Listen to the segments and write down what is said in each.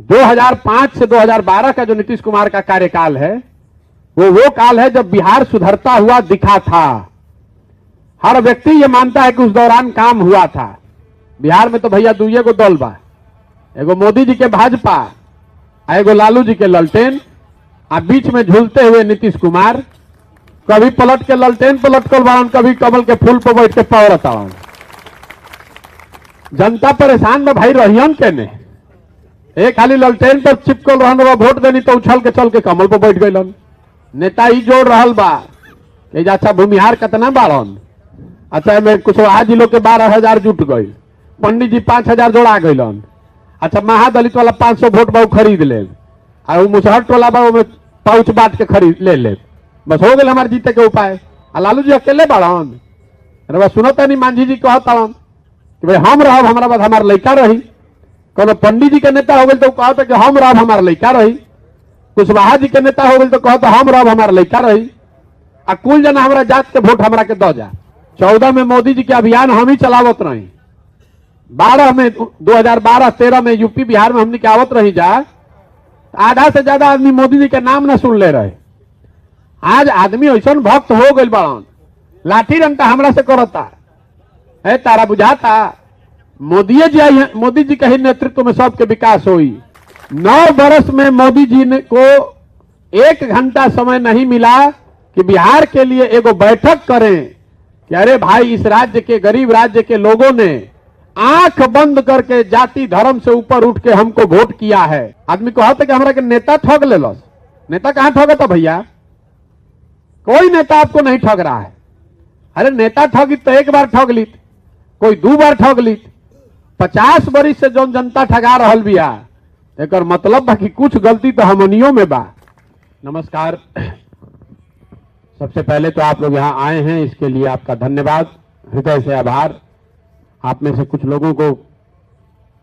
2005 से 2012 का जो नीतीश कुमार का कार्यकाल है वो काल है जब बिहार सुधरता हुआ दिखा था। हर व्यक्ति ये मानता है कि उस दौरान काम हुआ था। बिहार में तो भैया दुइये को दल बा, एगो मोदी जी के भाजपा, एगो लालू जी के ललटेन, आ बीच में झूलते हुए नीतीश कुमार। कभी पलट के ललटेन पर लटकल बाड़न, कभी कमल के फूल पर बैठ के पौरत आड़न। जनता परेशान में भाई रहियन के ने एक खाली ललटेन पर चिपकल रहन, वोट देनी तो उछल के चल के कमल पर बैठ गइलन। नेता ही जोड़ रहल बा कि अच्छा भूमिहार कितना बाड़न, अच्छा में कुशवाहा जिलों के 12,000 जुट गई, पंडित जी 5,000 जोड़ा गइलन। अच्छा महादलित वाला 500 वोट बा खरीद ले, और मुसहट वाला बा में पाउच बांट के खरीद ले बस हो गए हमारे जीते के उपाय। आ लालू जी अकेले बाड़न। अरे सुनता नहीं मांझी जी कहता कि भाई हम रहब हमारा बाद हमार लड़का रही। कोनो पंडित जी के नेता हो गए तो कहता कि हम रहब हमार लड़का रही। कुशवाहा जी के नेता हो गए तो कहता हम रहब हमार लड़का रही। आ कुल जना हमारा जात के वोट हमरा के दो जा। 14 में मोदी जी के अभियान हम ही चलावत रही, 12 में 2012-13 में यूपी बिहार में हमने के आवत रही जा। आधा से ज्यादा आदमी मोदी जी के नाम न सुन ले रहे। आज आदमी ऐसा भक्त हो गए बाड़न, लाठी रंगता हमरा से करता है। तारा बुझाता मोदी जी के ही नेतृत्व में सबके विकास हुई। 9 वर्ष में मोदी जी को 1 घंटा समय नहीं मिला कि बिहार के लिए एगो बैठक करें कि अरे भाई इस राज्य के गरीब राज्य के लोगों ने आंख बंद करके जाति धर्म से ऊपर उठ के हमको वोट किया है। आदमी कहता कि हमरा के नेता ठग ले लस। नेता कहां ठगता भैया? कोई नेता आपको नहीं ठग रहा है। अरे नेता ठगी तो एक बार ठग ली, कोई 2 बार ठग ली, 50 बरिस से जो जनता ठगा रहल बिया, एक मतलब बा कि कुछ गलती तो हमनियों में बा। नमस्कार, सबसे पहले तो आप लोग यहाँ आए हैं इसके लिए आपका धन्यवाद, हृदय से आभार। आप में से कुछ लोगों को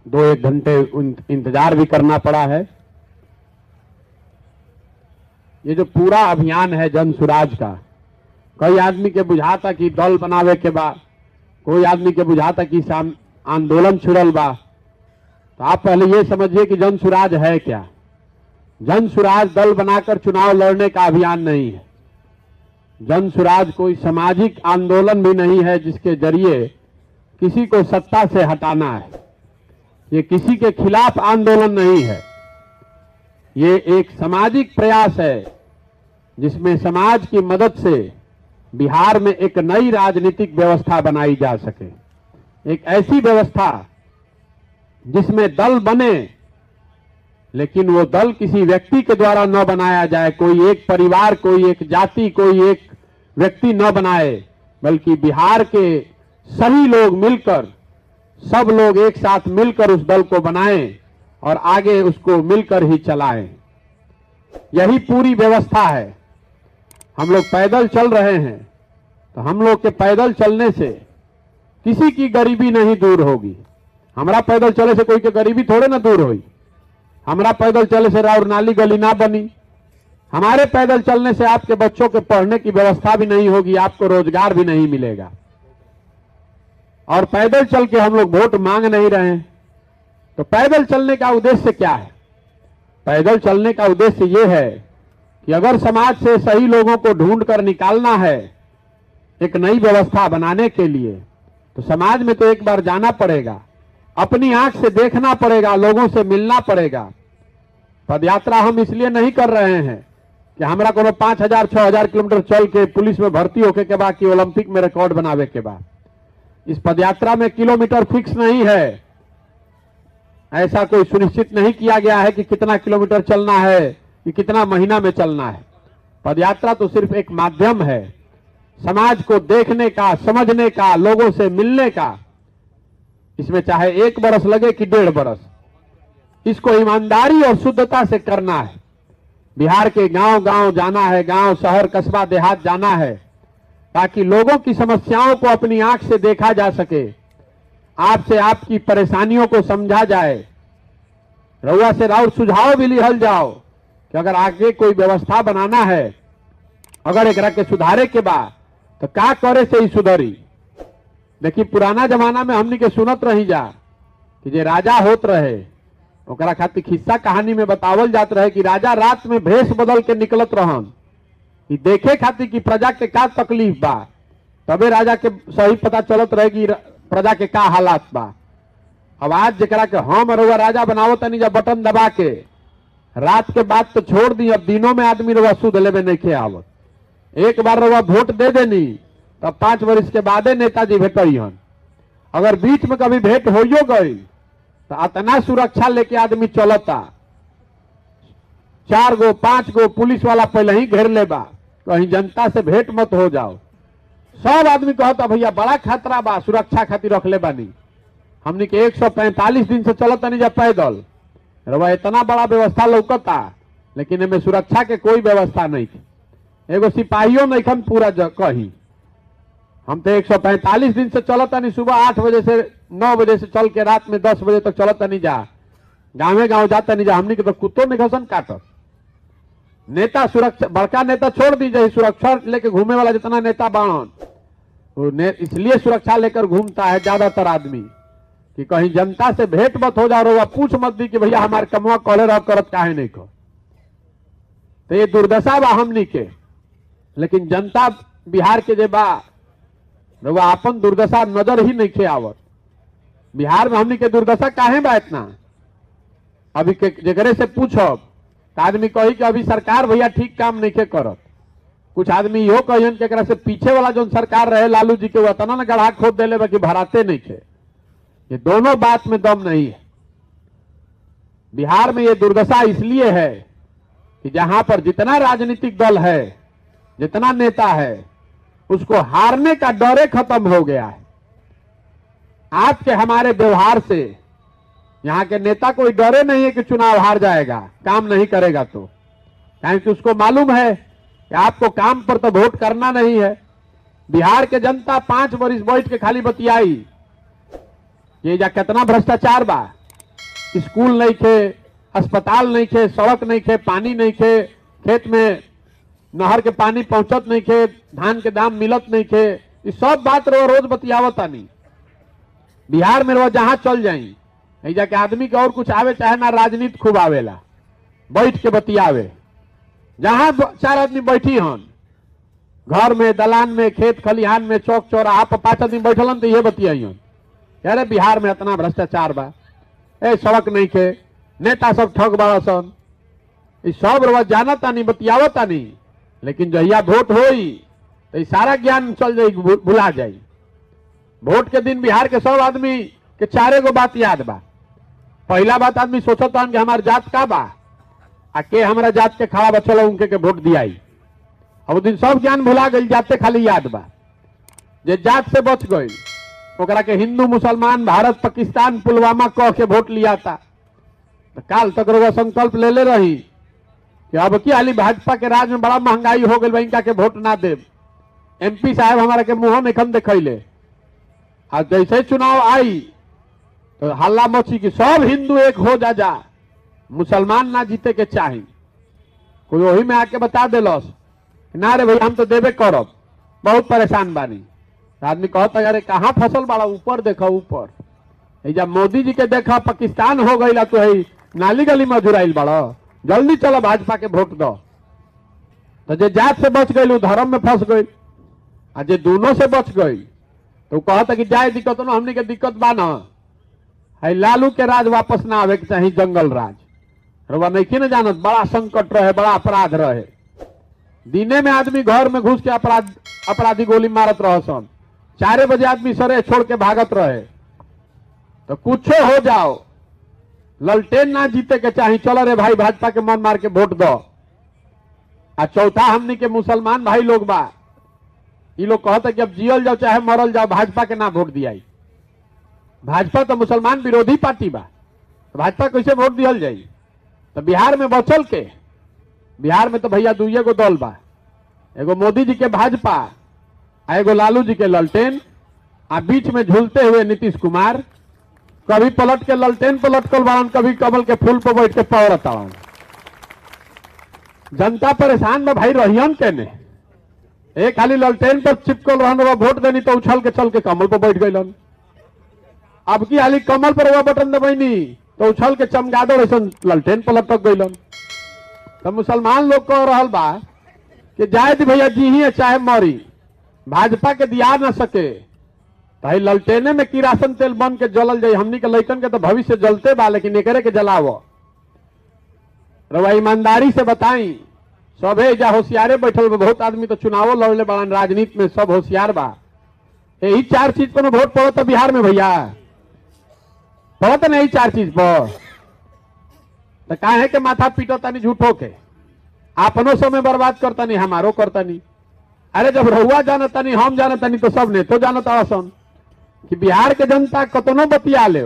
2-1 घंटे इंतजार भी करना पड़ा है। ये जो पूरा अभियान है जन सुराज का, कई आदमी के बुझाता कि दल बनावे के बा, कोई आदमी के बुझाता कि आंदोलन छिड़ल बा। तो आप पहले ये समझिए कि जन सुराज है क्या। जन सुराज दल बनाकर चुनाव लड़ने का अभियान नहीं है। जन सुराज कोई सामाजिक आंदोलन भी नहीं है जिसके जरिए किसी को सत्ता से हटाना है। ये किसी के खिलाफ आंदोलन नहीं है, ये एक सामाजिक प्रयास है जिसमें समाज की मदद से बिहार में एक नई राजनीतिक व्यवस्था बनाई जा सके। एक ऐसी व्यवस्था जिसमें दल बने, लेकिन वो दल किसी व्यक्ति के द्वारा न बनाया जाए, कोई एक परिवार, कोई एक जाति, कोई एक व्यक्ति न बनाए, बल्कि बिहार के सभी लोग मिलकर, सब लोग एक साथ मिलकर उस दल को बनाएं और आगे उसको मिलकर ही चलाएं। यही पूरी व्यवस्था है। हम लोग पैदल चल रहे हैं तो हम लोग के पैदल चलने से किसी की गरीबी नहीं दूर होगी। हमारा पैदल चले से कोई की गरीबी थोड़े ना दूर हुई। हमारा पैदल चले से राउर नाली गली ना बनी। हमारे पैदल चलने से आपके बच्चों के पढ़ने की व्यवस्था भी नहीं होगी, आपको रोजगार भी नहीं मिलेगा। और पैदल चल के हम लोग वोट मांग नहीं रहे हैं। तो पैदल चलने का उद्देश्य क्या है? पैदल चलने का उद्देश्य यह है कि अगर समाज से सही लोगों को ढूंढ कर निकालना है एक नई व्यवस्था बनाने के लिए, तो समाज में तो एक बार जाना पड़ेगा, अपनी आंख से देखना पड़ेगा, लोगों से मिलना पड़ेगा। पदयात्रा हम इसलिए नहीं कर रहे हैं कि हमारा कोनो 5,000-6,000 किलोमीटर चल के पुलिस में भर्ती होके के बाद कि ओलंपिक में रिकॉर्ड बनावे के बाद। इस पदयात्रा में किलोमीटर फिक्स नहीं है, ऐसा कोई सुनिश्चित नहीं किया गया है कि कितना किलोमीटर चलना है, कि कितना महीना में चलना है। पदयात्रा तो सिर्फ एक माध्यम है समाज को देखने का, समझने का, लोगों से मिलने का। इसमें चाहे 1 बरस लगे कि 1.5 बरस, इसको ईमानदारी और शुद्धता से करना है। बिहार के गांव गांव जाना है, गांव शहर कस्बा देहात जाना है, ताकि लोगों की समस्याओं को अपनी आंख से देखा जा सके, आपसे आपकी परेशानियों को समझा जाए, रउआ से राउर सुझाव भी लिहल जाओ कि अगर आगे कोई व्यवस्था बनाना है, अगर एकरा के सुधारे के बाद तो का करे से ही सुधरी। देखिए पुराना जमाना में हमनी के सुनत रही जा कि जे राजा होत रहे ओकरा खातिर खिस्सा कहानी में बतावल जात रहे कि राजा रात में भेष बदल के निकलत रहन कि देखे खातिर कि प्रजा के का तकलीफ बा, तबे राजा के सही पता चलत रहे कि प्रजा के का हालात बा। अब आज जरा के हम रउआ राजा बनावो तनी जब बटन दबा के, रात के बाद तो छोड़ दी, अब दिनों में आदमी रउआ सुध लेवे नहीं खे आवत। एक बार रउआ वोट दे देनी तब 5 वर्ष के बादे नेताजी भेटन। अगर बीच में कभी भेंट होइयो गई तो अतना सुरक्षा लेके आदमी चलता, 4 गो 5 गो पुलिस वाला पहले ही घेर लेबा, कहीं जनता से भेंट मत हो जाओ। सब आदमी कहता भैया बड़ा खतरा बा, सुरक्षा खातिर रख ले बानी। हमने के 145 दिन से चलत नहीं जा पैदल, रवा इतना बड़ा व्यवस्था लौकता, लेकिन इनमें सुरक्षा के कोई व्यवस्था नहीं थी। एगो सिपाहियों नहीं खन पूरा कहीं। हम तो 145 दिन से चलत नहीं, सुबह 8 बजे से 9 बजे से चल के रात में 10 बजे तक चलत नहीं जा, गाँव गाँव जाता नहीं जा। हमने के तो कुत्तों में घसन काटत। नेता सुरक्षा, बड़का नेता छोड़ दीजिए, सुरक्षा लेके घूमे वाला जितना नेता बाणन वो इसलिए सुरक्षा लेकर घूमता है ज्यादातर आदमी कि कहीं जनता से भेंट मत हो जाओ, पूछ मत दी कि भैया हमारे कमवा कॉले रह करत काहे नहीं को। तो ये दुर्दशा बा हमनी के, लेकिन जनता बिहार के जे बा रउआ आपन दुर्दशा नजर ही नहीं खे आवत। बिहार में हमनी के दुर्दशा काहे बा इतना, अभी के जगरे से पूछब तो आदमी कही कि अभी सरकार भैया ठीक काम नहीं के करत। कुछ आदमी यो कहियन कि एकरा से पीछे वाला जो सरकार रहे लालू जी के, वो इतना न गढ़ा खोद देले बा कि भराते नहीं थे। ये दोनों बात में दम नहीं है। बिहार में ये दुर्दशा इसलिए है कि जहां पर जितना राजनीतिक दल है, जितना नेता है, उसको हारने का डरे खत्म हो गया है। आज के हमारे व्यवहार से यहाँ के नेता कोई डरे नहीं है कि चुनाव हार जाएगा, काम नहीं करेगा तो, क्योंकि उसको मालूम है कि आपको काम पर तो वोट करना नहीं है। बिहार के जनता 5 वर्ष बैठ के खाली बतियाई ये जा कितना भ्रष्टाचार बा, स्कूल नहीं खे, अस्पताल नहीं खे, सड़क नहीं खे, पानी नहीं खे, खेत में नहर के पानी पहुंचत नहीं खे, धान के दाम मिलत नहीं खे, ये सब बात रोज बतियावत आनी। बिहार में रोज जहां चल जाई जाके आदमी के और कुछ आवे चाहे ना, राजनीति खूब आवेला, बैठ के बतियावे। जहां 4 आदमी बैठी हन, घर में, दलान में, खेत खलिहान में, चौक चौराहा पर 5 आदमी बैठलन तो ये बतियाइन अरे बिहार में इतना भ्रष्टाचार बा, सड़क नहीं खे, नेता सब ठग बड़ा सन, सब रोज जानता नहीं, बतियावता नहीं। लेकिन जहिया वोट होई तो सारा ज्ञान चल जाई, भुला जाई। वोट के दिन बिहार के सब आदमी के 4 गो बात याद बा। पहला बात आदमी सोचता कि हमार जात का बा, आ के हमारा जात के खड़ा बचल उनके के वोट दियाई। अब दिन सब ज्ञान भुला गई, जाते खाली याद बा। जे जात से बच गई ओकरा के हिंदू मुसलमान, भारत पाकिस्तान, पुलवामा कह के वोट लिया था। तो काल तक रउआ संकल्प ले ले रही कि अब की हाली भाजपा के राज में बड़ा महंगाई हो गई, इनका के वोट ना देव। MP साहब हमारा के मुंह में खन दिखैले, आज जैसे चुनाव आई तो हल्ला मची कि सब हिंदू एक हो जा, मुसलमान ना जीते के चाही। कोई वही में आके बता दिलस ना रे भाई हम तो देवे करब, बहुत परेशान बानी। आदमी कहता अरे कहाँ फसल बाड़ा, ऊपर देखो ऊपर, जब मोदी जी के देखा पाकिस्तान हो गई तो है नाली गली में जुराइल बाड़ा, जल्दी चलो भाजपा के वोट दो। तो जे जात से बच गई धर्म में फंस गई, आ जे दोनों से बच गई तो कहता कि जाए दिक्कत ना, हमने के दिक्कत बा ना है, लालू के राज वापस ना आवे के चाहिए, जंगल राज। रउआ नहीं न जानत, बड़ा संकट रहे, बड़ा अपराध रहे। दिने में आदमी घर में घुस के अपराधी गोली मारत रह सन, 4 बजे आदमी सरे छोड़ के भागत रहे। तो कुछ हो जाओ, ललटेन ना जीते के चाहिए, चलो रे भाई भाजपा के मन मार के वोट दो। आ चौथा हमनी के मुसलमान भाई लोग बा, ये लोग कहते कि अब जियल जाओ चाहे मरल जाओ, भाजपा के ना वोट दिया। भाजपा तो मुसलमान विरोधी पार्टी बा, तो भाजपा कैसे वोट दियल जाई। तो बिहार में बचल के, बिहार में तो भैया 2 गो दल बा, एगो मोदी जी के भाजपा, एगो लालू जी के ललटेन, आ बीच में झूलते हुए नीतीश कुमार। कभी पलट के ललटेन पर लटकल बाड़न, कभी कमल के फूल पर बैठ के पौरत आवन। जनता परेशान बा भाई, रहियन केने। एक खाली ललटेन पर चिपकल रहन, वोट देनी तो उछल के चल के कमल पर बैठ गइलन। अब की हाली कमल पर वो बटन दबाइनी तो उछल के चमगादड़ ऐसा ललटेन पर लटक गइलन। तो मुसलमान लोग कह रहा बा कि जायद भैया जी ही चाहे मरी, भाजपा के दिया न सके तो ललटेने में किरासन तेल बन के जलल जाये। हमनी के लइकन के तो भविष्य जलते बा, लेकिन एकरे के जलावो। रवा ईमानदारी से बताई, सबे जा होशियारे बैठल बा, बहुत आदमी तो चुनावो लड़ले बाड़न, राजनीति में सब होशियार बा। यही 4 चीज पर वोट पड़ता बिहार में भैया, पड़ता नहीं 4 चीज पर। तो काहे के माथा पीटो तनी झूठो के, अपनो समय बर्बाद करता नहीं, हमारो करता नहीं। अरे जब रहुआ जानता नहीं, हम जानता नहीं, तो सब ने तो जानता सन कि बिहार के जनता कतनो बतिया ले,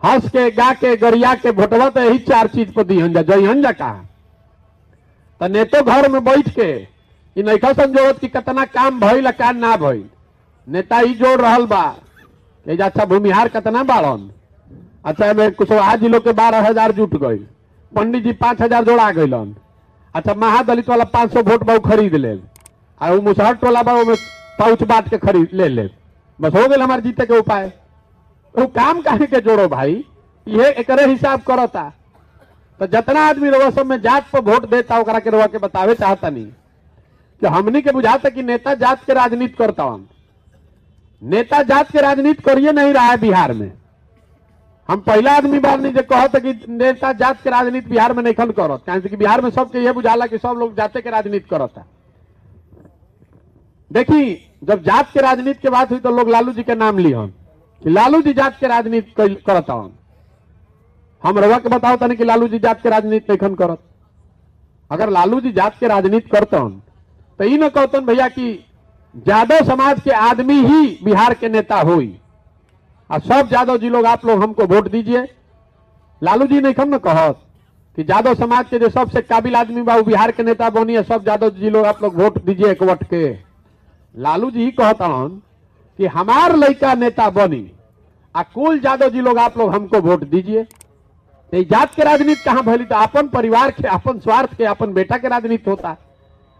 हंस के गा के गरिया के भोटवा तो यही 4 चीज पर दी हंजा जई हंजा कहा। तो नेतो घर में बैठ के इ नइखा संजोत कि कितना काम भइल का ना भइल। नेता ही जोड़ रहल बा कि अच्छा भूमिहार कितना बाड़न, अच्छा में कुशवाहा जिलों के 12,000 जुट गई, पंडित जी 5,000 जोड़ा गइलन। अच्छा महादलित वाला 500 वोट बहु खरीद ले, और वो मुसहर टोला बा में पाउच बांट के खरीद ले बस हो गए हमारे जीते के उपाय। वो काम काहे के जोड़ो भाई, ये एकरे हिसाब करता। तो जितना आदमी रवा सब में जात पर वोट देता ओकरा के रवा के बतावे चाहता नहीं कि हमनी के बुझाता कि नेता जात के राजनीति करता हूं। नेता जात के राजनीति करिए नहीं रहा है बिहार में। हम पहला आदमी बार नहीं जो कहता कि नेता जात के राजनीति बिहार में नहीं खन करत, कि बिहार में सबके ये बुझाला कि सब लोग जाते के राजनीति करता। देखी जब जात के राजनीति के बात हुई तो लोग लालू जी के नाम ली हम कि लालू जी जात के राजनीति करता हूं। हम रवा के बताओ तनी कि लालू जी जात के राजनीति नहीं करत। अगर लालू जी जात के राजनीति करतन तो ई न कहतन भैया कि यादव समाज के आदमी ही बिहार के नेता हुई, और सब यादव जी लोग आप लोग हमको वोट दीजिए। लालू जी नहीं कम न कहत कि यादव समाज के जो सबसे काबिल आदमी बा बिहार के नेता बनी है, सब यादव जी लोग आप लोग वोट दीजिए एकवट के। लालू जी ही कहता कि हमार लड़का नेता बनी, आ कुल यादव जी लोग आप लोग हमको वोट दीजिए। जात के राजनीति कहां भली, तो अपन परिवार के, अपन स्वार्थ के, अपन बेटा के राजनीति होता।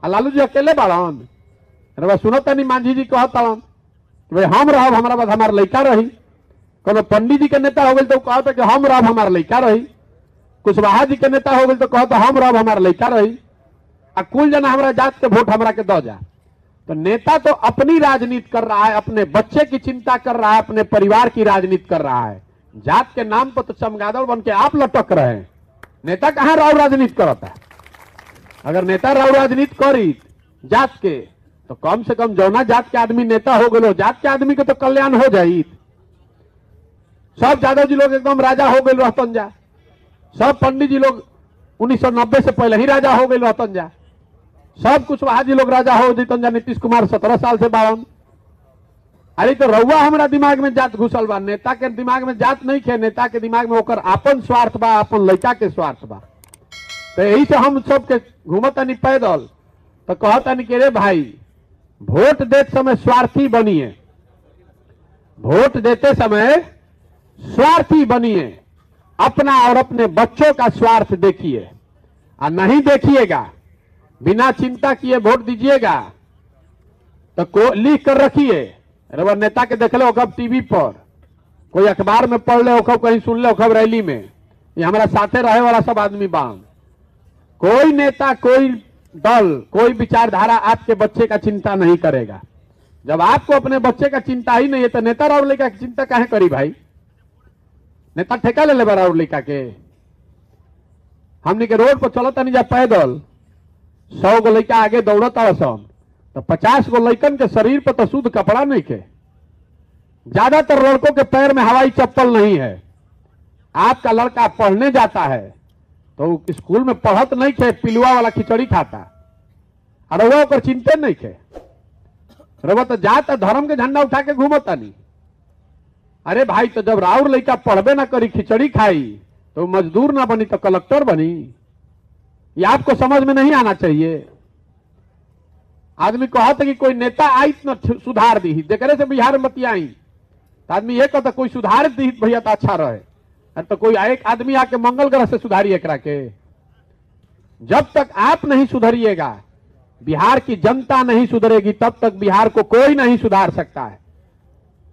लालू जी अकेले बाड़न, सुनो तनी मांझी जी कहता भाई हम रहब हमारा बाद हमार लड़का रही। कोनो पंडित जी के नेता हो गए तो कहता कि हम रहब हमार लड़का रही। कुशवाहा जी के नेता हो गए तो कहता हम रहब हमार लड़का रही, आ कुल जना हमारा जात के वोट हमरा के दो जा। तो नेता तो अपनी राजनीति कर रहा है, अपने बच्चे की चिंता कर रहा है, अपने परिवार की राजनीति कर रहा है। जात के नाम पर तो चमगादड़ बन के आप लटक रहे हैं। नेता कहां राव राजनीति करता है? अगर नेता राव राजनीति करी जात के, तो कम से कम जौना जात के आदमी नेता हो गए, जात के आदमी के तो कल्याण हो जाये। सब यादव जी लोग एकदम राजा हो गए रहतन जा, सब पंडित जी लोग 1990 से पहले ही राजा हो गए रहतन जा, सब कुशवाहा जी लोग राजा हो जतन जा। नीतीश कुमार 17 साल से बावन। अरे तो रउआ हमारा दिमाग में जात घुसल बा, नेता के दिमाग में जात नहीं खे, नेता के दिमाग में ओकर आपन स्वार्थ बा, अपन लड़का के स्वार्थ बा। तो यही से हम सब के घूमतानी पैदल, तो कहतानी कि रे भाई वोट देते समय स्वार्थी बनिए, वोट देते समय स्वार्थी बनिए, अपना और अपने बच्चों का स्वार्थ देखिए, और नहीं देखिएगा बिना चिंता किए वोट दीजिएगा तो लिख कर रखिए। अरे नेता के देख लो कब टीवी पर, कोई अखबार में पढ़ ले, कहीं सुन ले, रैली में, ये हमारा साथे रहे वाला सब आदमी बांध। कोई नेता, कोई दल, कोई विचारधारा आपके बच्चे का चिंता नहीं करेगा। जब आपको अपने बच्चे का चिंता ही नहीं है तो नेता राउर लड़का की चिंता काहे करी भाई? नेता ठेका ले ले राउर लड़का के। हमने के रोड पर चलता नहीं जा पैदल, 100 गो लड़का आगे दौड़ता सन, तो 50 गो लड़कन के शरीर पर तो शुद्ध कपड़ा नहीं के। ज्यादातर लड़कों के पैर में हवाई चप्पल नहीं है। आपका लड़का पढ़ने जाता है तो स्कूल में पढ़त नहीं खे, पिलुआ वाला खिचड़ी खाता, और रउआ ओकर चिंते नहीं खे। रउआ तो जाता धर्म के झंडा उठा के घूमता नहीं। अरे भाई तो जब राउर लड़का पढ़बे ना करी, खिचड़ी खाई, तो मजदूर ना बनी तो कलेक्टर बनी। ये आपको समझ में नहीं आना चाहिए। आदमी कहता कि कोई नेता आई न सुधार दी, देखने से बिहार में मत आई, तो आदमी ये कहता कोई सुधार दी भैया तो अच्छा रहे। तो कोई एक आदमी आके मंगल ग्रह से सुधारिए एकरा के। जब तक आप नहीं सुधरिएगा, बिहार की जनता नहीं सुधरेगी, तब तक बिहार को कोई नहीं सुधार सकता है।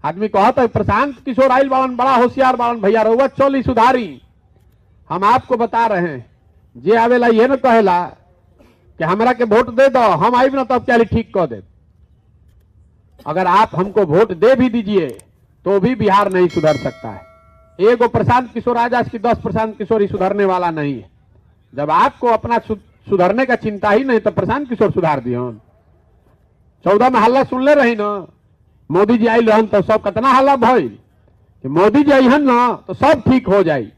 आदमी कहता है प्रशांत किशोर आइल बालन, बड़ा होशियार बालन, भैया रहुआ चली सुधारी, हम आपको बता रहे हैं, जे आवेला ये न कहेला कि हमरा के वोट दे दो, हम आइब ना तब क्या ठीक कह दे। अगर आप हमको वोट दे भी दीजिए तो भी बिहार नहीं सुधर सकता है। एगो प्रशांत किशोर आजाद की 10 प्रशांत किशोर ही सुधरने वाला नहीं है। जब आपको अपना सुधरने का चिंता ही नहीं तो प्रशांत किशोर सुधार दियो। 14 में हल्ला सुन ले रही ना, मोदी जी आयल रहन तो सब कितना हल्ला भइल कि मोदी जी अहन ना तो सब ठीक हो जाई,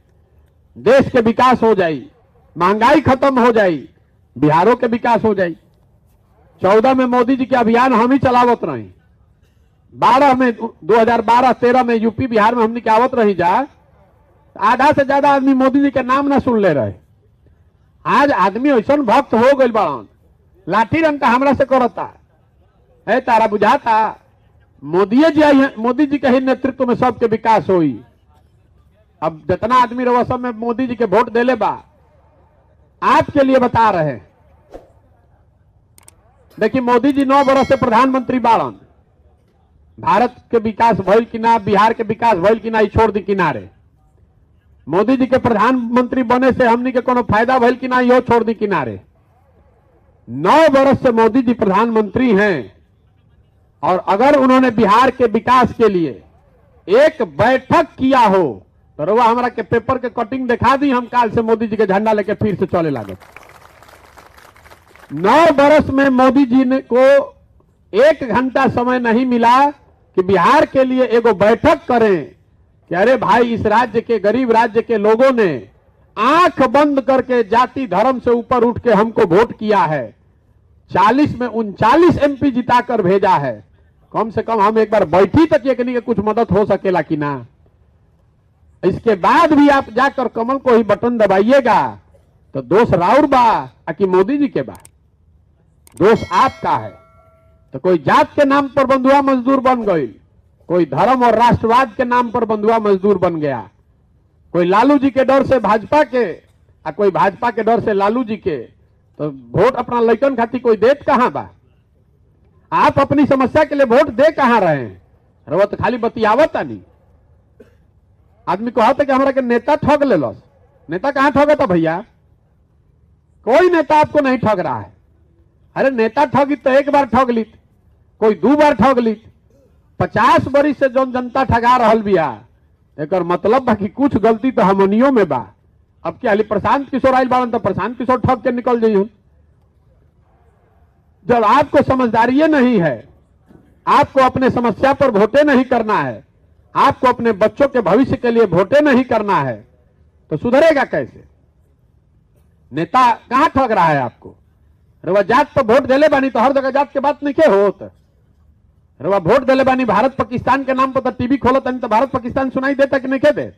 देश के विकास हो जाई, महंगाई खत्म हो जाई, बिहारों के विकास हो जाई। 14 में मोदी जी के अभियान हम ही चलावत रही, 12 में 2012-13 में यूपी बिहार में हमने आवत रही जा, आधा से ज्यादा आदमी मोदी जी के नाम ना सुन ले रहे। आज आदमी ऐसा भक्त हो गए बड़न, लाठी रंग का हमरा से करता है। तारा बुझाता मोदी जी के ही नेतृत्व में सबके विकास हुई। अब जितना आदमी रहो सब में मोदी जी के वोट देले बा, आपके लिए बता रहे हैं। देखिए मोदी जी 9 बरस से प्रधानमंत्री बाड़न, भारत के विकास भइल कि ना, बिहार के विकास भइल कि ना, छोड़ दी किनारे। मोदी जी के प्रधानमंत्री बने से हमनी के कोनो फायदा भइल कि ना, यो छोड़ दी किनारे। 9 बरस से मोदी जी प्रधानमंत्री हैं और अगर उन्होंने बिहार के विकास के लिए एक बैठक किया हो तो रउआ हमरा के पेपर के कटिंग दिखा दी, हम काल से मोदी जी के झंडा लेके फिर से चले लागे। 9 बरस में मोदी जी ने को 1 घंटा समय नहीं मिला कि बिहार के लिए एगो बैठक करें कि अरे भाई इस राज्य के गरीब राज्य के लोगों ने आंख बंद करके जाति धर्म से ऊपर उठ के हमको वोट किया है, 40 में 39 एमपी जिताकर भेजा है, कम से कम हम एक बार बैठी तक ये कि कुछ मदद हो सकेला कि ना। इसके बाद भी आप जाकर कमल को ही बटन दबाइएगा तो दोष राउर बा कि मोदी जी के बा, दोष आपका है। तो कोई जात के नाम पर बंधुआ मजदूर बन गई, कोई धर्म और राष्ट्रवाद के नाम पर बंधुआ मजदूर बन गया, कोई लालू जी के डर से भाजपा के और कोई भाजपा के डर से लालू जी के। तो वोट अपना लइकन खातिर कोई देत कहां बा? आप अपनी समस्या के लिए वोट दे कहां रहे हैं? रवत खाली बतियावत नहीं। आदमी कहता कि हमारा के नेता ठग ले लो, नेता कहां ठगा था भैया? कोई नेता आपको नहीं ठग रहा है। अरे नेता ठगी तो एक बार ठग ली, कोई 2 बार ठग ली, 50 बरिस से जो जनता ठगा रहल बिया, एक मतलब बा कि कुछ गलती तो हमनियों में बा। अब क्या प्रशांत किशोर आयल बारन तो प्रशांत किशोर ठग के निकल जाइए। जब आपको समझदारी नहीं है, आपको अपने समस्या पर वोटे नहीं करना है, आपको अपने बच्चों के भविष्य के लिए वोटे नहीं करना है, तो सुधरेगा कैसे? नेता कहां ठग रहा है आपको? रवा जात पर वोट देले बानी तो हर जगह जात के बात नहीं के होत। रवा वोट देले बानी भारत पाकिस्तान के नाम पर तो टीवी खोलो तो भारत पाकिस्तान सुनाई देता कि नहीं के दे?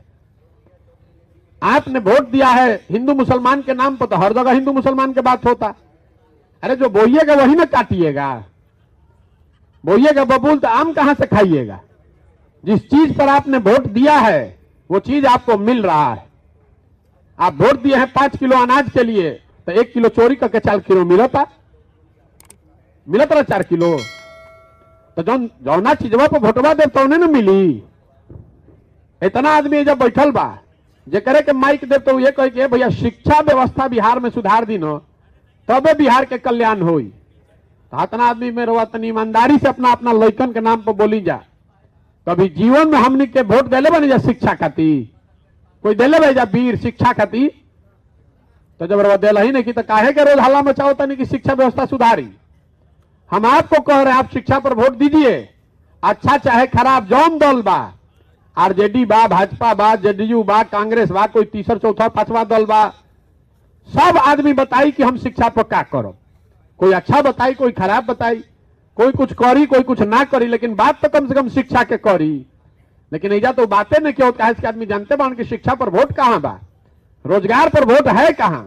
आपने वोट दिया है हिंदू मुसलमान के नाम पर तो हर जगह हिंदू मुसलमान के बात होता। अरे जो बोइएगा वही ना काटिएगा, बोइएगा बबूल तो आम कहां से खाइएगा? जिस चीज पर आपने वोट दिया है वो चीज आपको मिल रहा है। आप वोट दिए हैं 5 किलो अनाज के लिए तो 1 किलो चोरी करके 4 किलो मिलता रहा 4 किलो। तो जौना चीजवा पर वोटवा दे तो ना मिली। इतना आदमी जब बैठल बा जे करे के माइक दे तो ये कहे कि भैया शिक्षा व्यवस्था बिहार में सुधार दी न तबे बिहार के कल्याण होई। तो इतना आदमी में रवा तनी ईमानदारी से अपना अपना लइकन के नाम पर बोली जा। कभी जीवन में हमने के वोट देले बनी जा शिक्षा खातिर? कोई देले भाई जा वीर शिक्षा खातिर? तो जब रवा देला ही नहीं की तो काहे के रोज हल्ला मचाओ तनी कि शिक्षा व्यवस्था सुधारी? हम आपको कह रहे हैं आप शिक्षा पर वोट दीजिए, अच्छा चाहे खराब जौन दल बा, आरजेडी बा, भाजपा बा, जेडीयू बा, कांग्रेस बा, कोई तीसरा चौथा पांचवा दल बा, सब आदमी बताई कि हम शिक्षा पर क्या करो। कोई अच्छा बताई, कोई खराब बताई, कोई कुछ करी, कोई कुछ ना करी, लेकिन बात तो कम से कम शिक्षा के करी। लेकिन ऐसा तो बातें नहीं क्यों होता है कि आदमी जानते बान कि शिक्षा पर वोट कहां बा, रोजगार पर वोट है कहां?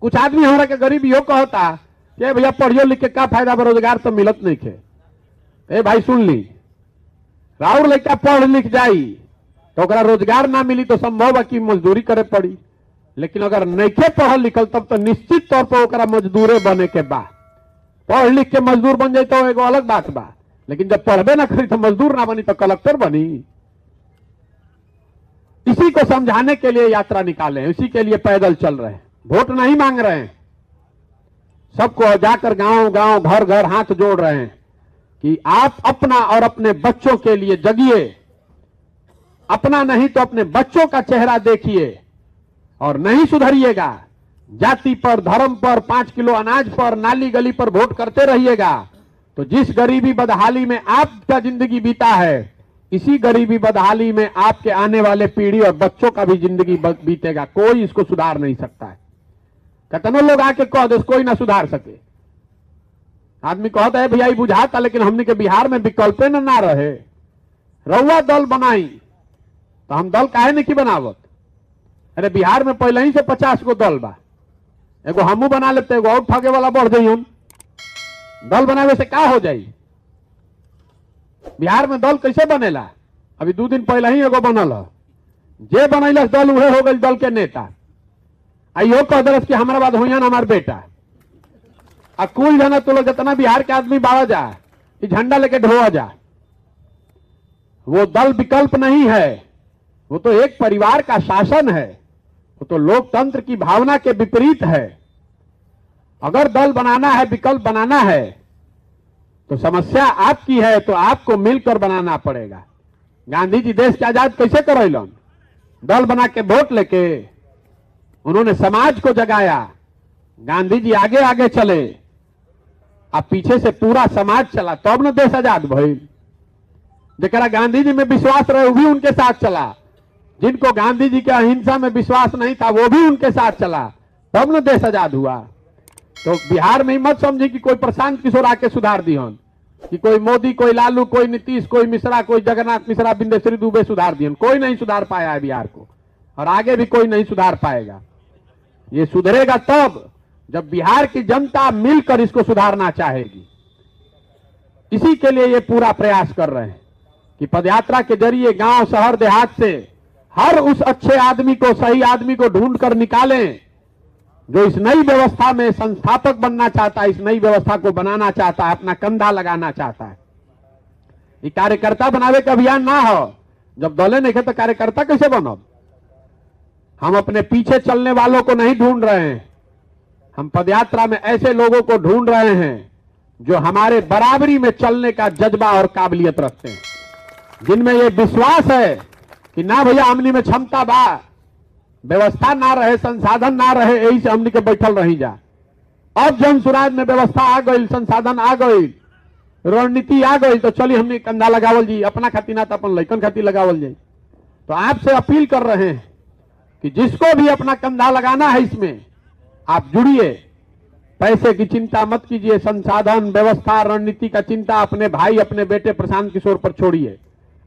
कुछ आदमी हमारा के गरीब यो कहता कि भैया पढ़ियो लिख के क्या फायदा, रोजगार तो मिलत नहीं खे। ए भाई सुन ली, राउर लड़का पढ़ लिख जाई तो ओकरा रोजगार ना मिली तो संभव है कि मजदूरी करे पड़ी। लेकिन अगर नइखे पढ़ल लिखल तब तो निश्चित तौर पर ओकरा मजदूरे बने के बा। पढ़ लिख के मजदूर बन जाए तो एगो अलग बात बा, लेकिन जब पढ़बे ना करी तो मजदूर ना बनी तो कलेक्टर बनी। इसी को समझाने के लिए यात्रा निकाले हैं, इसी के लिए पैदल चल रहे हैं। वोट नहीं मांग रहे हैं, सबको जाकर गांव गांव घर घर हाथ जोड़ रहे हैं कि आप अपना और अपने बच्चों के लिए जगिए, अपना नहीं तो अपने बच्चों का चेहरा देखिए और नहीं सुधरिएगा, जाति पर, धर्म पर, 5 किलो अनाज पर, नाली गली पर वोट करते रहिएगा तो जिस गरीबी बदहाली में आपका जिंदगी बीता है, इसी गरीबी बदहाली में आपके आने वाले पीढ़ी और बच्चों का भी जिंदगी बीतेगा। कोई इसको सुधार नहीं सकता है। कितने लोग आके कह दे कोई ना सुधार सके। आदमी कहता है भैया बुझाता, लेकिन हमने के बिहार में विकल्प ना रहे, रउआ दल बनाई तो हम दल काहे नहीं की बनावत। अरे बिहार में पहले ही से 50 गो दल बा, एगो हमू बना लेते, एगो और ठगे वाला बढ़ जाई। हम दल बनावे से क्या हो जाई? बिहार में दल कैसे बनेला? अभी 2 दिन पहले ही एगो बनल है, जे बनैलस दल उहे हो गई दल के नेता। आइयो कह दरस कि हमारा बात होइया ना हमार बेटा। आ कुल जना तो लोग जितना बिहार के आदमी बाड़ा जा, ये झंडा लेके ढोआ जा। वो दल विकल्प नहीं है, वो तो एक परिवार का शासन है, वो तो लोकतंत्र की भावना के विपरीत है। अगर दल बनाना है, विकल्प बनाना है तो समस्या आपकी है, तो आपको मिलकर बनाना पड़ेगा। गांधी जी देश के आजाद कैसे करैलन? दल बना के वोट लेके उन्होंने समाज को जगाया। गांधी जी आगे आगे चले, अब पीछे से पूरा समाज चला, तब न देश आजाद भइल। जरा गांधी जी में विश्वास रहे वो भी उनके साथ चला, जिनको गांधी जी के अहिंसा में विश्वास नहीं था वो भी उनके साथ चला, तब न देश आजाद हुआ। तो बिहार में ही मत समझे कि कोई प्रशांत किशोर आके सुधार दिहन, कि कोई मोदी, कोई लालू, कोई नीतीश, कोई मिश्रा, कोई जगन्नाथ मिश्रा, बिंदेश्वरी दुबे सुधार दिहन। कोई नहीं सुधार पाया है बिहार को, और आगे भी कोई नहीं सुधार पाएगा। ये सुधरेगा तब जब बिहार की जनता मिलकर इसको सुधारना चाहेगी। इसी के लिए ये पूरा प्रयास कर रहे हैं कि पदयात्रा के जरिए गांव, शहर, देहात से हर उस अच्छे आदमी को, सही आदमी को ढूंढ कर निकालें जो इस नई व्यवस्था में संस्थापक बनना चाहता है, इस नई व्यवस्था को बनाना चाहता है, अपना कंधा लगाना चाहता है। ये कार्यकर्ता बनावे का अभियान ना हो। जब दले नहीं थे तो कार्यकर्ता कैसे बनब? हम अपने पीछे चलने वालों को नहीं ढूंढ रहे हैं, हम पदयात्रा में ऐसे लोगों को ढूंढ रहे हैं जो हमारे बराबरी में चलने का जज्बा और काबिलियत रखते हैं, जिनमें ये विश्वास है कि ना भैया हमनी में क्षमता बा, व्यवस्था ना रहे, संसाधन ना रहे, यही से हमनी के बैठल रही जा। अब जन सुराज में व्यवस्था आ गई, संसाधन आ गई, रणनीति आ गई, तो चलिए हमने कंधा लगावल जी, अपना खातिर ना तो अपन लइकन खातिर लगावल जाए। तो आपसे अपील कर रहे हैं कि जिसको भी अपना कंधा लगाना है इसमें आप जुड़िए। पैसे की चिंता मत कीजिए, संसाधन, व्यवस्था, रणनीति का चिंता अपने भाई, अपने बेटे प्रशांत किशोर पर छोड़िए।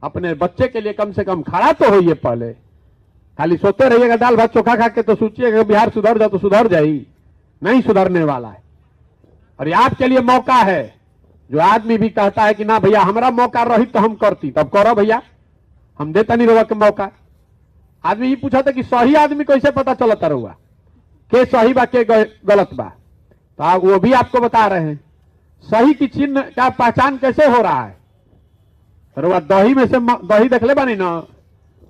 अपने बच्चे के लिए कम से कम खड़ा तो होइए। पहले खाली सोते रहिएगा दाल भात चोखा खा के तो सोचिएगा बिहार सुधर जा, तो सुधर जाई, नहीं सुधरने वाला है। और ये आपके लिए मौका है। जो आदमी भी कहता है कि ना भैया हमारा मौका रही तो हम करती, तब करो भैया, हम देता नहीं रहुआ के मौका। आदमी ये पूछा था कि सही आदमी कैसे पता चलता रहुआ के सही बा के गलत बा, तो आप वो भी आपको बता रहे हैं। सही की चिन्ह का पहचान कैसे हो रहा है? रहुआ दही में से दही देख ले बानी ना,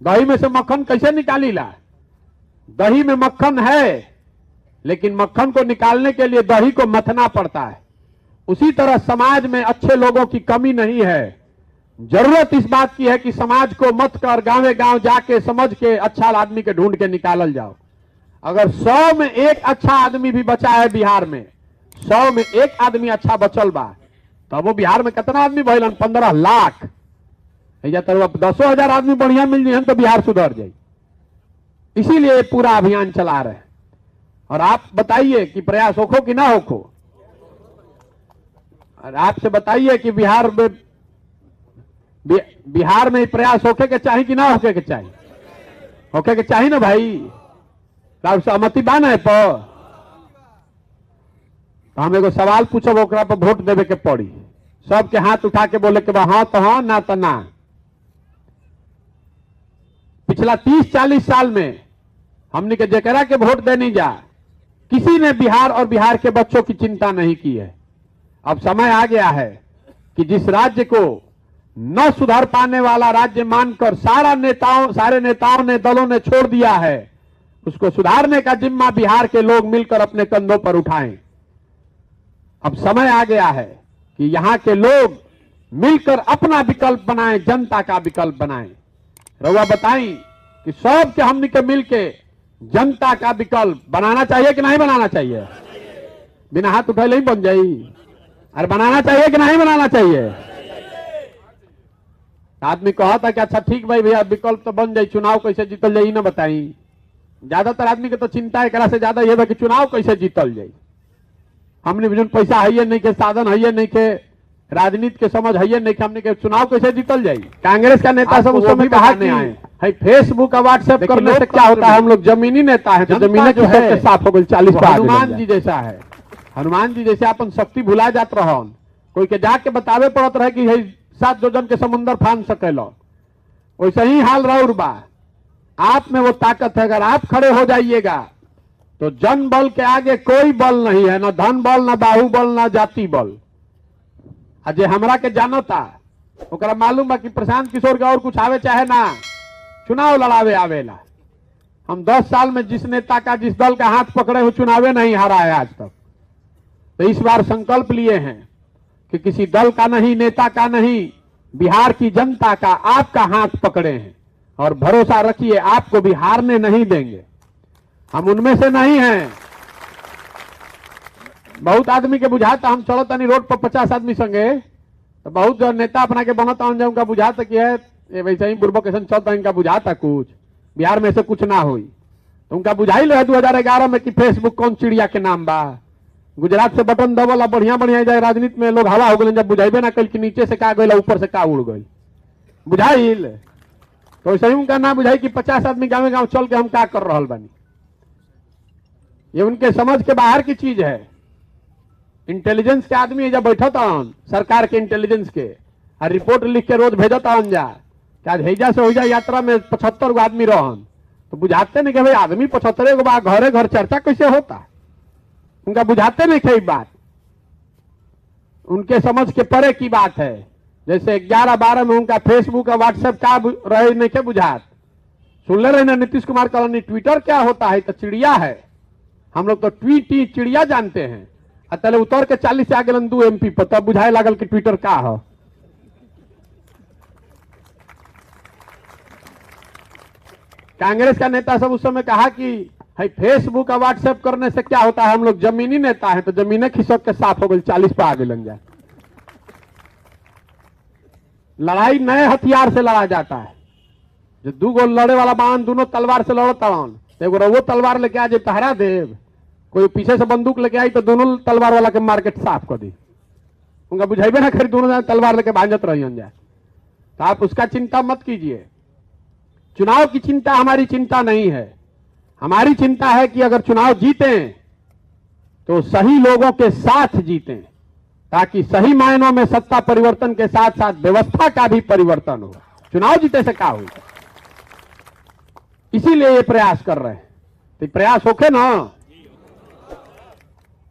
दही में से मक्खन कैसे निकाली ला? दही में मक्खन है, लेकिन मक्खन को निकालने के लिए दही को मथना पड़ता है। उसी तरह समाज में अच्छे लोगों की कमी नहीं है। जरूरत इस बात की है कि समाज को मत कर गांवे गांव जाके समझ के अच्छा आदमी के ढूंढ के निकालल जाओ। अगर 100 में 1 अच्छा आदमी भी बचा है बिहार में, 100 में 1 आदमी अच्छा बचल बा, तब वो बिहार में कितना आदमी भइलन? 15 लाख। या तो 10,000 आदमी बढ़िया मिल जाए तो बिहार सुधर जाए। इसीलिए पूरा अभियान चला रहे हैं। और आप बताइए कि प्रयास होखो कि ना होखो। और आपसे बताइए कि बिहार में प्रयास होके के चाहिए कि ना होके के चाहिए? होके के चाहिए ना भाई। आप सहमति बा ना पर? तो हम एगो सवाल पूछब, ओकरा पर वोट देवे के पड़ी। सबके हाथ उठा के बोले के बा हाँ तो हाँ, ना तो ना। पिछला 30-40 साल में हमने के जेकरा के वोट देनी जा, किसी ने बिहार और बिहार के बच्चों की चिंता नहीं की है। अब समय आ गया है कि जिस राज्य को न सुधर पाने वाला राज्य मानकर सारे नेताओं ने, दलों ने छोड़ दिया है। उसको सुधारने का जिम्मा बिहार के लोग मिलकर अपने कंधों पर उठाएं। अब समय आ गया है कि यहां के लोग मिलकर अपना विकल्प बनाएं, जनता का विकल्प बनाएं। रउआ बताई कि सब के हमनी के मिलके जनता का विकल्प बनाना चाहिए कि नहीं बनाना चाहिए? बिना हाथ उठाए नहीं बन जाई। अरे बनाना चाहिए कि नहीं बनाना चाहिए? आदमी कहा था कि अच्छा ठीक भाई भैया विकल्प तो बन जाए, चुनाव कैसे जीतल जाए ना बताई। ज्यादातर आदमी के तो चिंता एकरा से ज्यादा ये कि चुनाव कैसे जीतल जाए। हमने भी पैसा है नहीं के, साधन है नहीं के, राजनीति के समझ है नहीं के, हमने के चुनाव कैसे जीतल जाए। कांग्रेस का नेता सब उस समय कहा कि है फेसबुक और व्हाट्सएप करने से क्या होता है, हम लोग जमीनी नेता है तो जमीन जो है साफ हो गई 40 पर। हनुमान जी जैसा है, हनुमान जी जैसे अपन शक्ति भुला जात रहन, कोई के जाके बतावे पड़त रहे कि 7 योजन के समुद्र फान सकेलो, वैसे ही हाल रउर बा। आप में वो ताकत है, अगर आप खड़े हो जाइएगा तो जन बल के आगे कोई बल नहीं है, न धन बल, न बाहुबल, न जाति बल। अजय हमरा के जानो था, ओकरा मालूम बा कि प्रशांत किशोर का और कुछ आवे चाहे ना, चुनाव लड़ावे आवेला। हम 10 साल में जिस नेता का, जिस दल का हाथ पकड़े हो, चुनावे नहीं हारा है आज तक। तो इस बार संकल्प लिए हैं कि किसी दल का नहीं, नेता का नहीं, बिहार की जनता का, आपका हाथ पकड़े हैं और भरोसा रखिए आपको भी हारने नहीं देंगे। हम उनमें से नहीं हैं। बहुत आदमी के बुझाता हम चलो तनी रोड पर 50 आदमी संगे, तो बहुत जो नेता अपना के बनता उनका बुझाता कि है ये वैसे ही पूर्व कैसन चलता, इनका बुझाता कुछ बिहार में से कुछ ना हुई। तो उनका बुझाई ले 2011 में कि फेसबुक कौन चिड़िया के नाम बा, गुजरात से बटन दबल बढ़िया बढ़िया जाए, राजनीति में लोग हवा हो गए, जब बुझाइबे ना कल कि नीचे से का गई ऊपर से का उड़ गई, बुझाइल। तो ऐसे ही उनका ना बुझाई कि 50 आदमी गाँव गाँव चल के हम का कर रहा बानी। ये उनके समझ के बाहर की चीज है। इंटेलिजेंस के आदमी जब बैठा था सरकार के इंटेलिजेंस के, और रिपोर्ट लिख के रोज भेजता हन जा कि आज हैजा से होजा यात्रा में 75 गो आदमी रहन, तो बुझाते नहीं कि भाई आदमी 75 गो बा, घरे घर चर्चा कैसे होता। उनका बुझाते नहीं कई बात, उनके समझ के परे की बात है। जैसे 11-12 में उनका फेसबुक और व्हाट्सएप का रहे नहीं के बुझात। सुन ले रहे ना नीतीश कुमार कॉलोनी, ट्विटर क्या होता है तो चिड़िया है। हम लोग तो ट्वीट चिड़िया जानते हैं। तले उतर के 40 से आगे 2 MP पर तब बुझाए लागल कि ट्विटर का है। कांग्रेस का नेता सब उस समय कहा कि है फेसबुक और व्हाट्सएप करने से क्या होता है, हम लोग जमीनी नेता है तो जमीने खिसक के साफ हो गई, 40 पर आगे लग जाए। लड़ाई नए हथियार से लड़ा जाता है। जो 2 गो लड़े वाला बाण दोनों तलवार से लड़ता, एगो वो तलवार लेके आ जाए तहरा देव, कोई पीछे से बंदूक लेके आई तो दोनों तलवार वाला के मार्केट साफ कर दी। उनका बुझाइबे ना खरीद, दोनों तलवार लेके भांजत रही जाए। तो आप उसका चिंता मत कीजिए। चुनाव की चिंता हमारी चिंता नहीं है। हमारी चिंता है कि अगर चुनाव जीतें तो सही लोगों के साथ जीतें, ताकि सही मायनों में सत्ता परिवर्तन के साथ साथ व्यवस्था का भी परिवर्तन हो। चुनाव जीते से क्या होगा, इसीलिए ये प्रयास कर रहे हैं। तो प्रयास होके ना,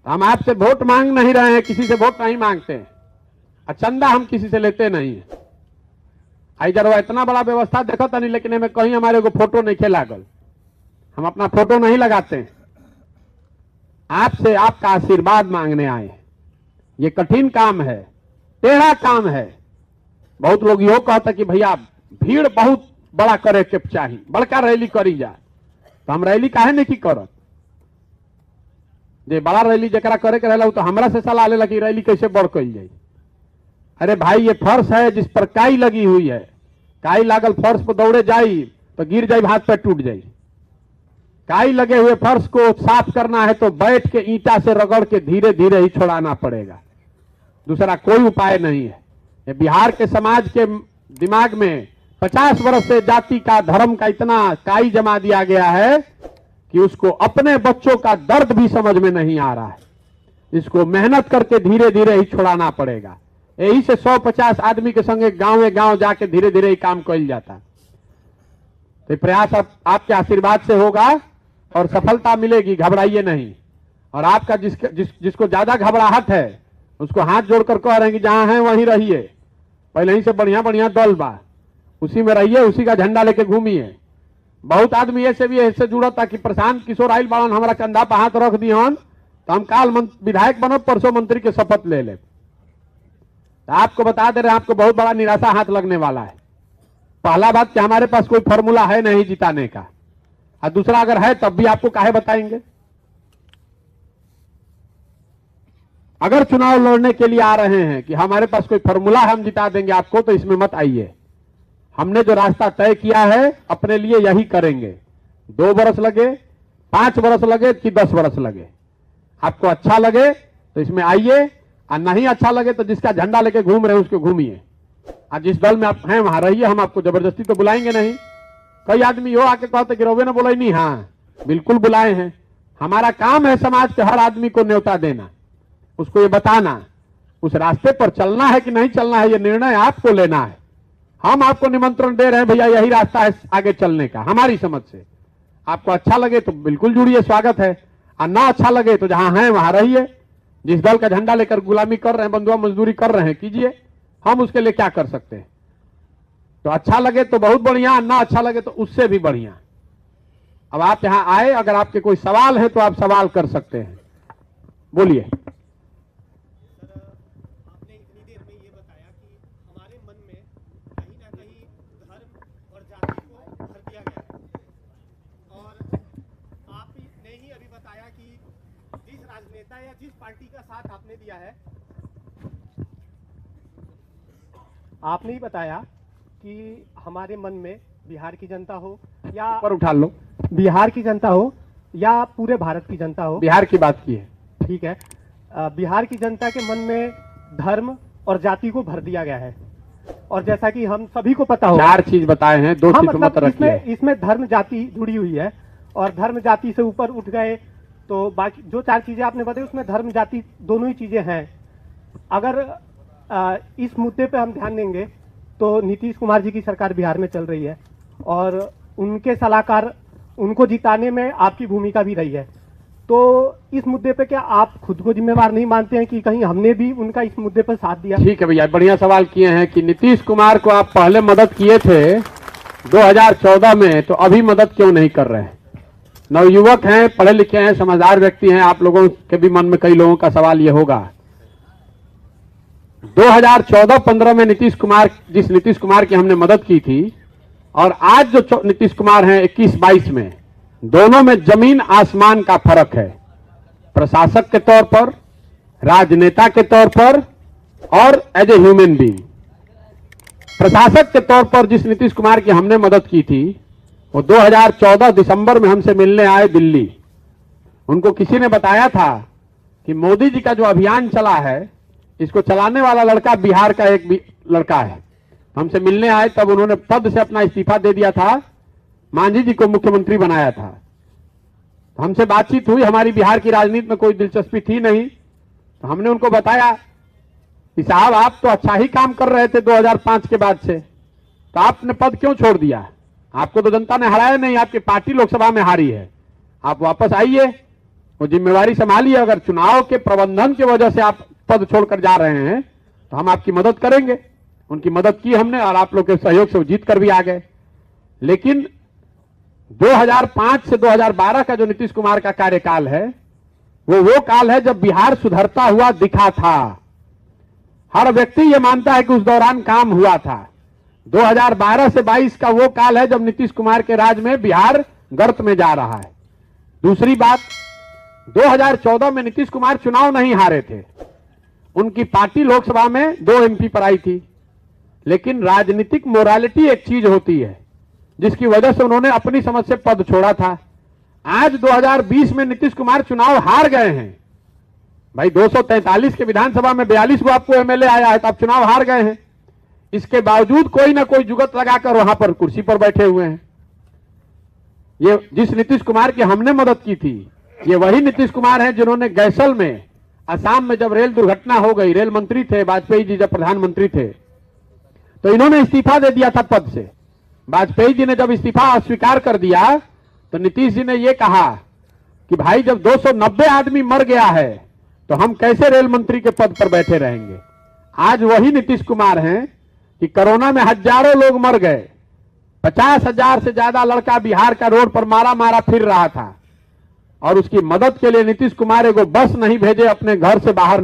हम आपसे वोट मांग नहीं रहे हैं, किसी से वोट नहीं मांगते हैं, और चंदा हम किसी से लेते नहीं है। आई जरा इतना बड़ा व्यवस्था देखा था नहीं, लेकिन में कहीं हमारे को फोटो नहीं खे लागल। हम अपना फोटो नहीं लगाते हैं, आपसे आपका आशीर्वाद मांगने आए। ये कठिन काम है, टेढ़ा काम है। बहुत लोग यो कहता कि भैया भीड़ बहुत बड़ा करे के चाहिए, बड़का रैली करी जाए। तो हम रैली काहे नहीं की करत, जे बड़ा रैली जरा करे के रहला तो हमरा से सलाह लेला कि रैली कैसे बड़ कल जाए। अरे भाई ये फर्श है जिस पर काई लगी हुई है, काई लागल फर्श पर दौड़े जाई तो गिर जाए, हाथ पैर टूट जाए। काई लगे हुए फर्श को साफ करना है तो बैठ के ईंटा से रगड़ के धीरे धीरे ही छोड़ाना पड़ेगा, दूसरा कोई उपाय नहीं है। ये बिहार के समाज के दिमाग में 50 वर्ष से जाति का, धर्म का इतना काई जमा दिया गया है कि उसको अपने बच्चों का दर्द भी समझ में नहीं आ रहा है। इसको मेहनत करके धीरे धीरे ही छोड़ाना पड़ेगा। यही से 100-50 आदमी के संगे गांव गांव जाके धीरे धीरे ही काम कल जाता। तो प्रयास आपके आशीर्वाद से होगा और सफलता मिलेगी, घबराइए नहीं। और आपका जिसको ज्यादा घबराहट है उसको हाथ जोड़कर कह रहे हैं कि जहां हैं वहीं रहिए, पहले ही से बढ़िया बढ़िया दल बा, उसी में रहिए, उसी का झंडा लेके घूमिए। बहुत आदमी ऐसे भी ऐसे जुड़ा था कि प्रशांत किशोर आइल बाड़न हमारा कंधा पर हाथ रख दिहन तो हम काल विधायक बनब, परसों मंत्री के शपथ ले ले। तो आपको बता दे रहे हैं, आपको बहुत बड़ा निराशा हाथ लगने वाला है। पहला बात कि हमारे पास कोई फॉर्मूला है नहीं जिताने का, और दूसरा अगर है तब भी आपको काहे बताएंगे। अगर चुनाव लड़ने के लिए आ रहे हैं कि हमारे पास कोई फॉर्मूला है हम जिता देंगे आपको, तो इसमें मत आइए। हमने जो रास्ता तय किया है अपने लिए यही करेंगे। 2 बरस लगे, 5 बरस लगे कि 10 बरस लगे, आपको अच्छा लगे तो इसमें आइए, और नहीं अच्छा लगे तो जिसका झंडा लेके घूम रहे हैं उसको घूमिए, और जिस दल में आप हैं वहां रहिए। हम आपको जबरदस्ती तो बुलाएंगे नहीं। कई आदमी यो आके कहते कि रोवे ने बोला नहीं, हाँ बिल्कुल बुलाए हैं। हमारा काम है समाज के हर आदमी को न्योता देना, उसको ये बताना, उस रास्ते पर चलना है कि नहीं चलना है, ये निर्णय आपको लेना है। हम आपको निमंत्रण दे रहे हैं, भैया यही रास्ता है आगे चलने का हमारी समझ से। आपको अच्छा लगे तो बिल्कुल जुड़िए, स्वागत है, और ना अच्छा लगे तो जहां हैं वहां रहिए। जिस दल का झंडा लेकर गुलामी कर रहे हैं, बंधुआ मजदूरी कर रहे हैं, कीजिए। हम उसके लिए क्या कर सकते हैं। तो अच्छा लगे तो बहुत बढ़िया, ना अच्छा लगे तो उससे भी बढ़िया। अब आप यहां आए, अगर आपके कोई सवाल है तो आप सवाल कर सकते हैं, बोलिए। आपने इतनी देर में ये बताया कि हमारे मन में कहीं ना कहीं धर्म और जाति को भर दिया गया है, और आपने ही अभी बताया कि जिस राजनेता या जिस पार्टी का साथ आपने दिया है, आपने ही बताया कि हमारे मन में बिहार की जनता हो या पर उठा लो, बिहार की जनता हो या पूरे भारत की जनता हो, बिहार की बात की है, ठीक है, बिहार की जनता के मन में धर्म और जाति को भर दिया गया है। और जैसा कि हम सभी को पता हो, 4 चीज बताए हैं, 2 चीज मत रखिए। इसमें धर्म जाति जुड़ी हुई है, और धर्म जाति से ऊपर उठ गए तो बाकी जो 4 चीजें आपने बताई उसमें धर्म जाति दोनों ही चीजें हैं। अगर इस मुद्दे पे हम ध्यान देंगे तो नीतीश कुमार जी की सरकार बिहार में चल रही है, और उनके सलाहकार, उनको जिताने में आपकी भूमिका भी रही है। तो इस मुद्दे पे क्या आप खुद को जिम्मेवार नहीं मानते हैं कि कहीं हमने भी उनका इस मुद्दे पर साथ दिया? ठीक है भैया, बढ़िया सवाल किए हैं कि नीतीश कुमार को आप पहले मदद किए थे 2014 में, तो अभी मदद क्यों नहीं कर रहे हैं? नवयुवक हैं, पढ़े लिखे हैं, समझदार व्यक्ति हैं, आप लोगों के भी मन में कई लोगों का सवाल ये होगा। 2014-15 में जिस नीतीश कुमार की हमने मदद की थी, और आज जो नीतीश कुमार हैं 21-22 में, दोनों में जमीन आसमान का फर्क है। प्रशासक के तौर पर, राजनेता के तौर पर, और एज ए ह्यूमन बीइंग। प्रशासक के तौर पर जिस नीतीश कुमार की हमने मदद की थी, वो 2014 दिसंबर में हमसे मिलने आए दिल्ली। उनको किसी ने बताया था कि मोदी जी का जो अभियान चला है, इसको चलाने वाला लड़का बिहार का एक लड़का है। हमसे मिलने आए, तब उन्होंने पद से अपना इस्तीफा दे दिया था, मांझी जी को मुख्यमंत्री बनाया था। हमसे बातचीत हुई, हमारी बिहार की राजनीति में कोई दिलचस्पी थी नहीं, तो हमने उनको बताया कि साहब आप तो अच्छा ही काम कर रहे थे 2005 के बाद से, तो आपने पद क्यों छोड़ दिया? आपको तो जनता ने हराया नहीं, आपकी पार्टी लोकसभा में हारी है, आप वापस आइए, वो जिम्मेवारी संभालिए। अगर चुनाव के प्रबंधन की वजह से आप पद छोड़कर जा रहे हैं तो हम आपकी मदद करेंगे। उनकी मदद की हमने, और आप लोग के सहयोग से वो जीत कर भी आ गए। लेकिन 2005 से 2012 का जो नीतीश कुमार का कार्यकाल है, वो काल है जब बिहार सुधरता हुआ दिखा था। हर व्यक्ति ये मानता है कि उस दौरान काम हुआ था। 2012 से 22 का वो काल है जब नीतीश कुमार के राज में बिहार गर्त में जा रहा है। दूसरी बात, 2014 में नीतीश कुमार चुनाव नहीं हारे थे, उनकी पार्टी लोकसभा में 2 MP पर आई थी। लेकिन राजनीतिक मोरालिटी एक चीज होती है जिसकी वजह से उन्होंने अपनी समझ से पद छोड़ा था। आज 2020 में नीतीश कुमार चुनाव हार गए हैं भाई। 243 के विधानसभा में 42 को आपको MLA आया है, तो आप चुनाव हार गए हैं। इसके बावजूद कोई ना कोई जुगत लगाकर वहां पर कुर्सी पर बैठे हुए हैं। ये जिस नीतीश कुमार की हमने मदद की थी, ये वही नीतीश कुमार हैं जिन्होंने गैसल में, असम में जब रेल दुर्घटना हो गई, रेल मंत्री थे वाजपेयी जी जब प्रधानमंत्री थे, तो इन्होंने इस्तीफा दे दिया था पद से। वाजपेयी जी ने जब इस्तीफा अस्वीकार कर दिया तो नीतीश जी ने यह कहा कि भाई जब 290 आदमी मर गया है तो हम कैसे रेल मंत्री के पद पर बैठे रहेंगे। आज वही नीतीश कुमार हैं कि कोरोना में हजारों लोग मर गए, 50,000 से ज्यादा लड़का बिहार का रोड पर मारा मारा फिर रहा था, और उसकी मदद के लिए नीतीश कुमार को बस नहीं भेजे अपने घर से बाहर